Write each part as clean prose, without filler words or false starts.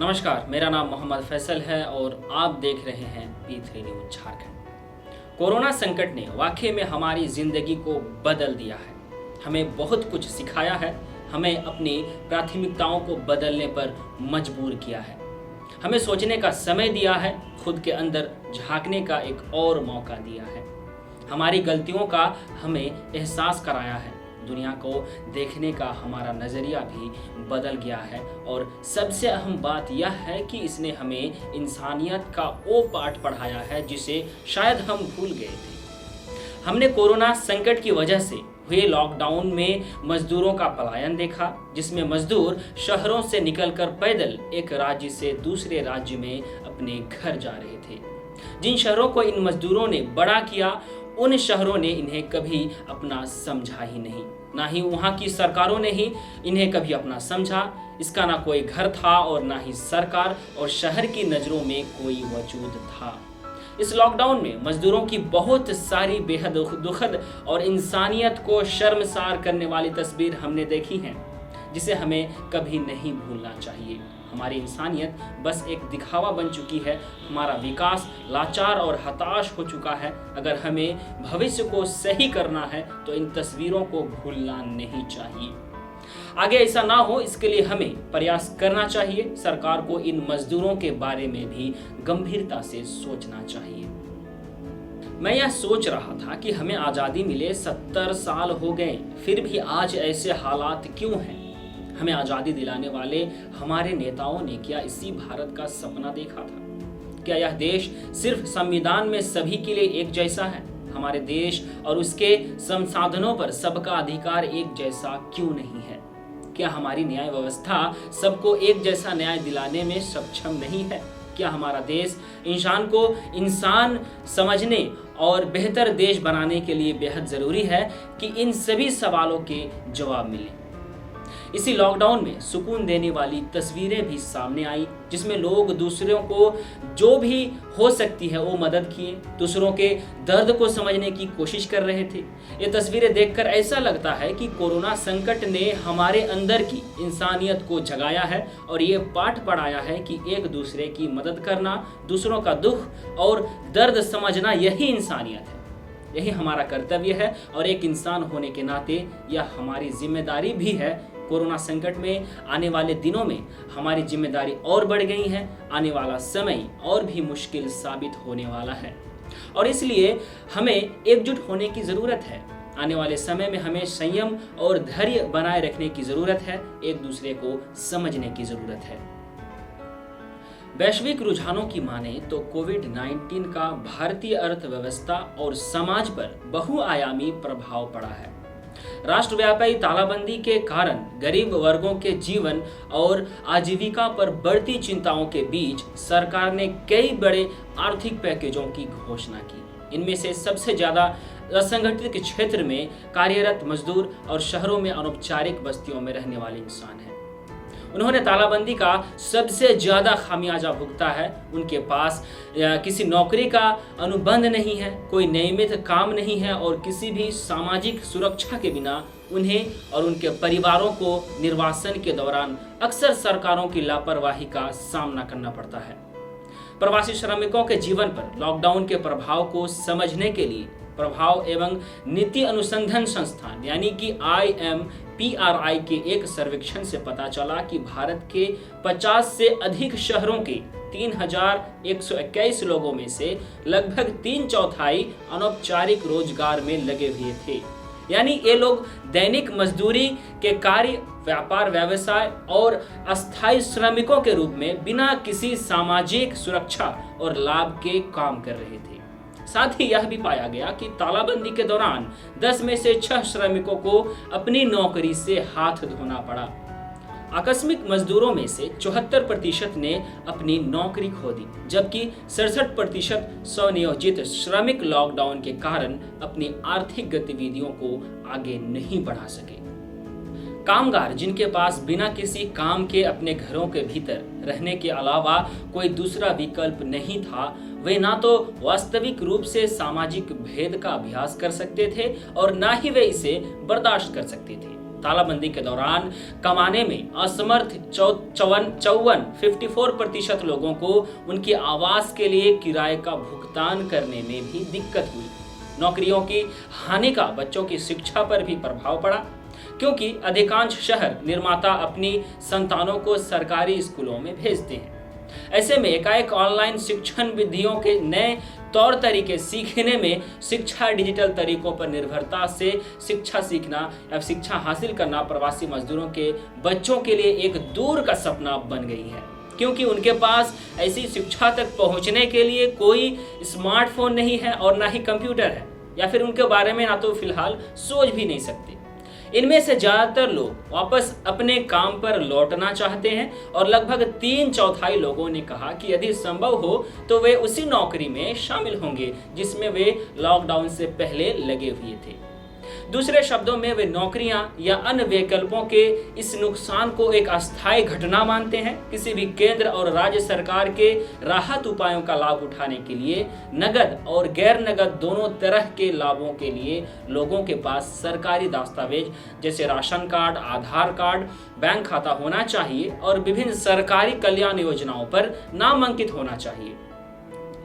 नमस्कार, मेरा नाम मोहम्मद फैसल है और आप देख रहे हैं P3 न्यूज झारखंड। कोरोना संकट ने वाकई में हमारी ज़िंदगी को बदल दिया है। हमें बहुत कुछ सिखाया है, हमें अपनी प्राथमिकताओं को बदलने पर मजबूर किया है, हमें सोचने का समय दिया है, खुद के अंदर झांकने का एक और मौका दिया है। हमारी गलतियों का हमें एहसास कराया है, दुनिया को देखने का हमारा नज़रिया भी बदल गया है और सबसे अहम बात यह है कि इसने हमें इंसानियत का वो पाठ पढ़ाया है जिसे शायद हम भूल गए थे। हमने कोरोना संकट की वजह से हुए लॉकडाउन में मजदूरों का पलायन देखा, जिसमें मजदूर शहरों से निकलकर पैदल एक राज्य से दूसरे राज्य में अपने घर जा रहे थे। जिन शहरों को इन मजदूरों ने बड़ा किया, उन शहरों ने इन्हें कभी अपना समझा ही नहीं, ना ही वहाँ की सरकारों ने ही इन्हें कभी अपना समझा। इसका ना कोई घर था और ना ही सरकार और शहर की नज़रों में कोई वजूद था। इस लॉकडाउन में मजदूरों की बहुत सारी बेहद दुखद और इंसानियत को शर्मसार करने वाली तस्वीर हमने देखी हैं, जिसे हमें कभी नहीं भूलना चाहिए। हमारी इंसानियत बस एक दिखावा बन चुकी है, हमारा विकास लाचार और हताश हो चुका है। अगर हमें भविष्य को सही करना है तो इन तस्वीरों को भूलना नहीं चाहिए। आगे ऐसा ना हो, इसके लिए हमें प्रयास करना चाहिए। सरकार को इन मजदूरों के बारे में भी गंभीरता से सोचना चाहिए। मैं यह सोच रहा था कि हमें आज़ादी मिले 70 साल हो गए, फिर भी आज ऐसे हालात क्यों हैं? हमें आज़ादी दिलाने वाले हमारे नेताओं ने क्या इसी भारत का सपना देखा था? क्या यह देश सिर्फ संविधान में सभी के लिए एक जैसा है? हमारे देश और उसके संसाधनों पर सबका अधिकार एक जैसा क्यों नहीं है? क्या हमारी न्याय व्यवस्था सबको एक जैसा न्याय दिलाने में सक्षम नहीं है? क्या हमारा देश इंसान को इंसान समझने और बेहतर देश बनाने के लिए बेहद ज़रूरी है कि इन सभी सवालों के जवाब मिले। इसी लॉकडाउन में सुकून देने वाली तस्वीरें भी सामने आई, जिसमें लोग दूसरों को जो भी हो सकती है वो मदद किए, दूसरों के दर्द को समझने की कोशिश कर रहे थे। ये तस्वीरें देखकर ऐसा लगता है कि कोरोना संकट ने हमारे अंदर की इंसानियत को जगाया है और ये पाठ पढ़ाया है कि एक दूसरे की मदद करना, दूसरों का दुख और दर्द समझना, यही इंसानियत है, यही हमारा कर्तव्य है। और एक इंसान होने के नाते यह हमारी जिम्मेदारी भी है। कोरोना संकट में आने वाले दिनों में हमारी जिम्मेदारी और बढ़ गई है, आने वाला समय और भी मुश्किल साबित होने वाला है और इसलिए हमें एकजुट होने की ज़रूरत है। आने वाले समय में हमें संयम और धैर्य बनाए रखने की ज़रूरत है, एक दूसरे को समझने की ज़रूरत है। वैश्विक रुझानों की माने तो कोविड-19 का भारतीय अर्थव्यवस्था और समाज पर बहुआयामी प्रभाव पड़ा है। राष्ट्रव्यापी तालाबंदी के कारण गरीब वर्गों के जीवन और आजीविका पर बढ़ती चिंताओं के बीच सरकार ने कई बड़े आर्थिक पैकेजों की घोषणा की। इनमें से सबसे ज़्यादा असंगठित क्षेत्र में कार्यरत मजदूर और शहरों में अनौपचारिक बस्तियों में रहने वाले इंसान हैं। उन्होंने तालाबंदी का सबसे ज़्यादा खामियाजा भुगता है। उनके पास किसी नौकरी का अनुबंध नहीं है, कोई नियमित काम नहीं है और किसी भी सामाजिक सुरक्षा के बिना उन्हें और उनके परिवारों को निर्वासन के दौरान अक्सर सरकारों की लापरवाही का सामना करना पड़ता है। प्रवासी श्रमिकों के जीवन पर लॉकडाउन के प्रभाव को समझने के लिए प्रभाव एवं नीति अनुसंधान संस्थान यानी कि IMPRI के एक सर्वेक्षण से पता चला कि भारत के 50 से अधिक शहरों के 3121 लोगों में से लगभग 3/4 अनौपचारिक रोजगार में लगे हुए थे। यानी ये लोग दैनिक मजदूरी के कार्य, व्यापार व्यवसाय और अस्थायी श्रमिकों के रूप में बिना किसी सामाजिक सुरक्षा और लाभ के काम कर रहे थे। साथ ही यह भी पाया गया कि तालाबंदी के दौरान 10 में से 6 श्रमिकों को अपनी नौकरी से हाथ धोना पड़ा। आकस्मिक मजदूरों में से 74% ने अपनी नौकरी खो दी, जबकि 67% स्वनियोजित श्रमिक लॉकडाउन के कारण अपनी आर्थिक गतिविधियों को आगे नहीं बढ़ा सके। कामगार जिनके पास बिना किसी काम के अपने घरों के भीतर रहने के अलावा कोई दूसरा विकल्प नहीं था, वे ना तो वास्तविक रूप से सामाजिक भेद का अभ्यास कर सकते थे और ना ही वे इसे बर्दाश्त कर सकते थे। तालाबंदी के दौरान कमाने में असमर्थ 54% लोगों को उनके आवास के लिए किराए का भुगतान करने में भी दिक्कत हुई। नौकरियों की हानि का बच्चों की शिक्षा पर भी प्रभाव पड़ा, क्योंकि अधिकांश शहर निर्माता अपनी संतानों को सरकारी स्कूलों में भेजते हैं। ऐसे में एकाएक ऑनलाइन शिक्षण विधियों के नए तौर तरीके सीखने में शिक्षा डिजिटल तरीकों पर निर्भरता से शिक्षा सीखना या शिक्षा हासिल करना प्रवासी मजदूरों के बच्चों के लिए एक दूर का सपना बन गई है, क्योंकि उनके पास ऐसी शिक्षा तक पहुंचने के लिए कोई स्मार्टफोन नहीं है और ना ही कंप्यूटर है, या फिर उनके बारे में ना तो फिलहाल सोच भी नहीं सकते। इनमें से ज्यादातर लोग वापस अपने काम पर लौटना चाहते हैं और लगभग 3/4 लोगों ने कहा कि यदि संभव हो तो वे उसी नौकरी में शामिल होंगे जिसमें वे लॉकडाउन से पहले लगे हुए थे। दूसरे शब्दों में वे नौकरियां या अन्य विकल्पों के इस नुकसान को एक अस्थायी घटना मानते हैं। किसी भी केंद्र और राज्य सरकार के राहत उपायों का लाभ उठाने के लिए नगद और गैर नगद दोनों तरह के लाभों के लिए लोगों के पास सरकारी दस्तावेज जैसे राशन कार्ड, आधार कार्ड, बैंक खाता होना चाहिए और विभिन्न सरकारी कल्याण योजनाओं पर नामांकित होना चाहिए।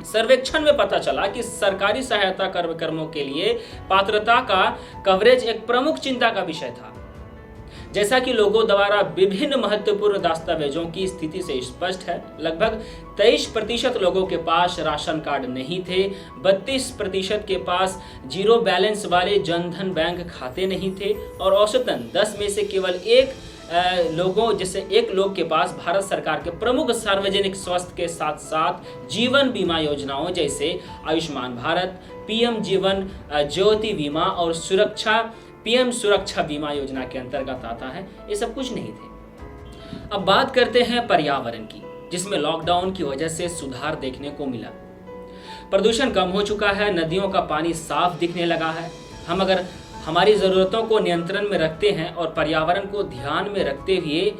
सर्वेक्षण में पता चला कि सरकारी सहायता कार्यक्रमों के लिए पात्रता का कवरेज एक प्रमुख चिंता का विषय था। जैसा कि लोगों द्वारा विभिन्न महत्वपूर्ण दस्तावेजों की स्थिति से स्पष्ट है, लगभग 23% लोगों के पास राशन कार्ड नहीं थे, 32% के पास जीरो बैलेंस वाले जनधन बैंक खाते नहीं थे और औसतन 10 में से केवल एक लोग के पास भारत सरकार के प्रमुख सार्वजनिक स्वास्थ्य के साथ साथ जीवन बीमा योजनाओं जैसे आयुष्मान भारत, पीएम जीवन ज्योति बीमा और पीएम सुरक्षा बीमा योजना के अंतर्गत आता है, ये सब कुछ नहीं थे। अब बात करते हैं पर्यावरण की, जिसमें लॉकडाउन की वजह से सुधार देखने को मिला। प्रदूषण कम हो चुका है, नदियों का पानी साफ दिखने लगा है। हम अगर हमारी ज़रूरतों को नियंत्रण में रखते हैं और पर्यावरण को ध्यान में रखते हुए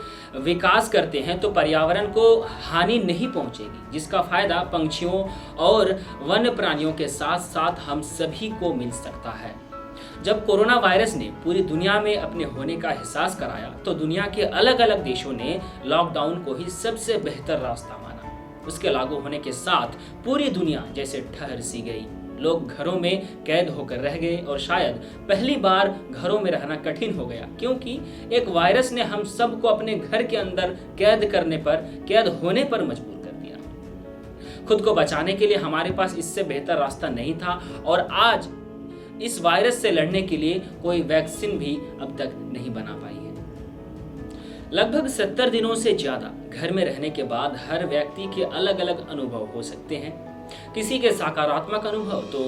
विकास करते हैं तो पर्यावरण को हानि नहीं पहुंचेगी, जिसका फायदा पंछियों और वन्य प्राणियों के साथ साथ हम सभी को मिल सकता है। जब कोरोना वायरस ने पूरी दुनिया में अपने होने का एहसास कराया तो दुनिया के अलग अलग देशों ने लॉकडाउन को ही सबसे बेहतर रास्ता माना। उसके लागू होने के साथ पूरी दुनिया जैसे ठहर सी गई। लोग घरों में कैद होकर रह गए और शायद पहली बार घरों में रहना कठिन हो गया, क्योंकि एक वायरस ने हम सबको अपने घर के अंदर कैद होने पर मजबूर कर दिया। खुद को बचाने के लिए हमारे पास इससे बेहतर रास्ता नहीं था और आज इस वायरस से लड़ने के लिए कोई वैक्सीन भी अब तक नहीं बना पाई है। लगभग 70 दिनों से ज्यादा घर में रहने के बाद हर व्यक्ति के अलग अलग अनुभव हो सकते हैं। किसी के सकारात्मक अनुभव तो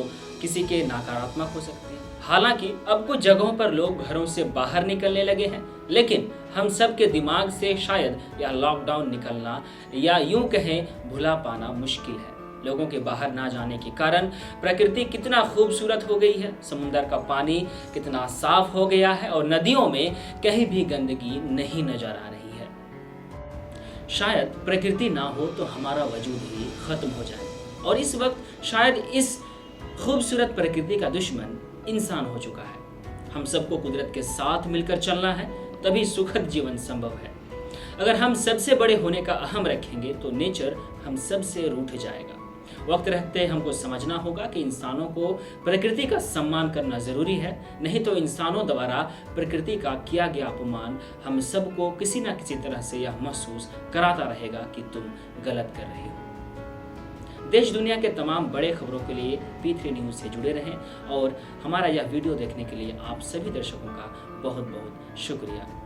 किसी के नकारात्मक हो सकते हैं। हालांकि अब कुछ जगहों पर लोग घरों से बाहर निकलने लगे हैं, लेकिन हम सब के दिमाग से शायद यह लॉकडाउन निकलना या यूं कहें भुला पाना मुश्किल है। लोगों के बाहर ना जाने के कारण प्रकृति कितना खूबसूरत हो गई है, समुद्र का पानी कितना साफ हो गया है और नदियों में कहीं भी गंदगी नहीं नजर आ रही है। शायद प्रकृति ना हो तो हमारा वजूद ही खत्म हो जाए और इस वक्त शायद इस खूबसूरत प्रकृति का दुश्मन इंसान हो चुका है। हम सबको कुदरत के साथ मिलकर चलना है, तभी सुखद जीवन संभव है। अगर हम सबसे बड़े होने का अहम रखेंगे तो नेचर हम सबसे रूठ जाएगा। वक्त रहते हमको समझना होगा कि इंसानों को प्रकृति का सम्मान करना जरूरी है, नहीं तो इंसानों द्वारा प्रकृति का किया गया अपमान हम सबको किसी न किसी तरह से यह महसूस कराता रहेगा कि तुम गलत कर रहे हो। देश दुनिया के तमाम बड़े खबरों के लिए P3 न्यूज़ से जुड़े रहें और हमारा यह वीडियो देखने के लिए आप सभी दर्शकों का बहुत बहुत शुक्रिया।